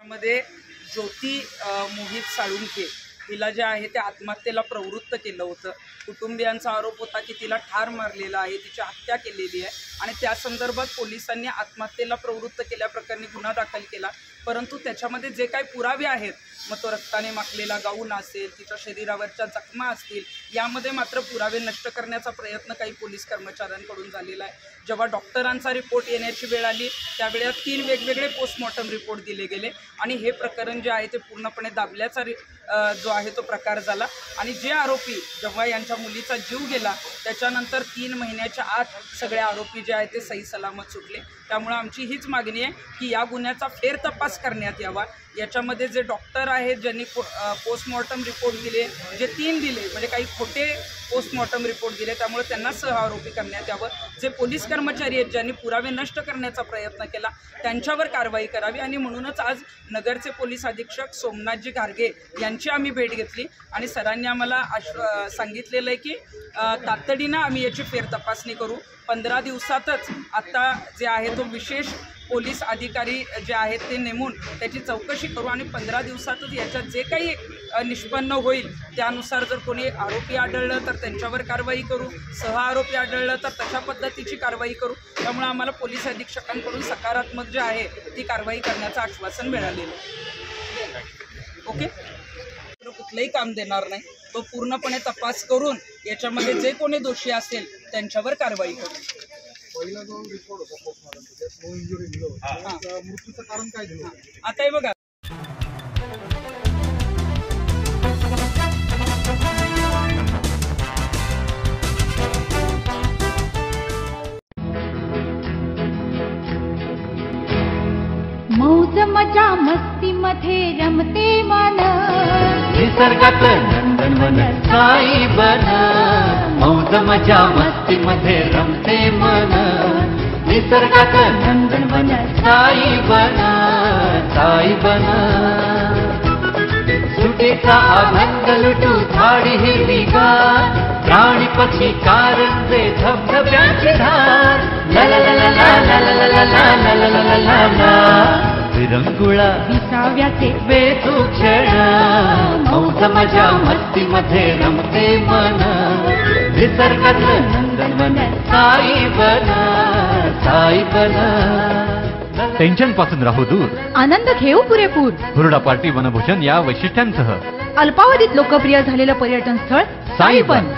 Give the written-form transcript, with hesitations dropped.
मध्ये ज्योती मोहित साळुंखे हिला जे आहे ते आत्महत्येला प्रवृत्त केलं होतं। कुटुंबियांचा आरोप होता की तिला ठार मारलेला आहे, तिची हत्या केलेली आहे आणि त्या संदर्भात पोलिसांनी आत्महत्येला प्रवृत्त केल्याप्रकरणी गुन्हा दाखल केला। परंतु त्याच्यामध्ये जे काही पुरावे आहेत, मग तो रक्ताने माखलेला गाऊन असेल, तिच्या शरीरावरच्या जखमा असतील, यामध्ये मात्र पुरावे नष्ट करण्याचा प्रयत्न काही पोलीस कर्मचाऱ्यांकडून झालेला आहे। जेव्हा डॉक्टरांचा रिपोर्ट येण्याची वेळ आली त्यावेळेस 3 वेगवेगळे पोस्टमॉर्टम रिपोर्ट दिले गेले आणि हे प्रकरण जे आहे ते पूर्णपणे दाबल्याचा जो आहे तो प्रकार झाला। आणि जे आरोपी जेव्हा यांच्या मुलीचा जीव गेला त्याच्यानंतर 3 महिन्याच्या आत सगळे आरोपी जे आहेत ते सही सलामत सुटले। त्यामुळे आमची हीच मागणी आहे की या गुन्ह्याचा फेर तपास करण्यात यावा। याच्यामध्ये जे डॉक्टर आहेत ज्यांनी पोस्टमॉर्टम रिपोर्ट दिले, जे 3 दिले म्हणजे काही खोटे पोस्टमॉर्टम रिपोर्ट दिले, त्यामुळे त्यांना सहआरोपी करण्यात यावं। जे पोलीस कर्मचारी आहेत ज्यांनी पुरावे नष्ट करण्याचा प्रयत्न केला त्यांच्यावर कारवाई करावी। आणि म्हणूनच आज नगरचे पोलीस अधीक्षक सोमनाथजी घारगे यांची आम्ही भेट घेतली आणि सरांनी आम्हाला सांगितलेलं आहे की तातडीनं आम्ही याची फेर तपासणी करू। 15 दिवसातच आता जे आहे तो विशेष पोलीस अधिकारी जे आहेत ते नेमून त्याची चौकशी करू आणि 15 दिवसातच याच्यात जे काही निष्पन्न होईल त्यानुसार जर कोणी आरोपी आढळलं तर त्यांच्यावर कारवाई करू, सहआरोपी आढळलं तर तशा पद्धतीची कारवाई करू। त्यामुळे आम्हाला पोलीस अधीक्षकांकडून सकारात्मक जे आहे ती कारवाई करण्याचं आश्वासन मिळालेलं आहे। ओके, कुठलंही काम देणार नाही, तो पूर्णपणे तपास करून याच्यामध्ये जे कोणी दोषी असेल त्यांच्यावर कारवाई करू। पहिला जो रिपोर्ट होता पोस्टमॉर्टम नो इंजुरी दिलं होतं, मृत्यूचं कारण काय दिलं होतं? आता हे बघा, मौज मजा मस्ती मध्ये रमते मन, निसर्गात नंदनवन साई बन। मौज मजा मस्ती मध्ये रमते मन, निसर्गात नंदनवन साई बन, साई बन। सुटीचा आनंद लुटू झाडी हिरवीगार, प्राणी पक्षी कारंजे धबधब्याची धार, ला ला ला ला ला ला ला ला ला ला ला ला ला। विरंगुळा विसाव्याचे वेचू क्षण, मौज मजा मस्ती मध्ये रमते मन, निसर्गात नंदनवन साई बन, साई बन। टेन्शन पासून राहू दूर, आनंद घेऊ पुरेपूर। हुरडा पार्टी वनभूषण या वैशिष्ट्यांसह अल्पावधीत लोकप्रिय झालेलं पर्यटन स्थळ साईबन।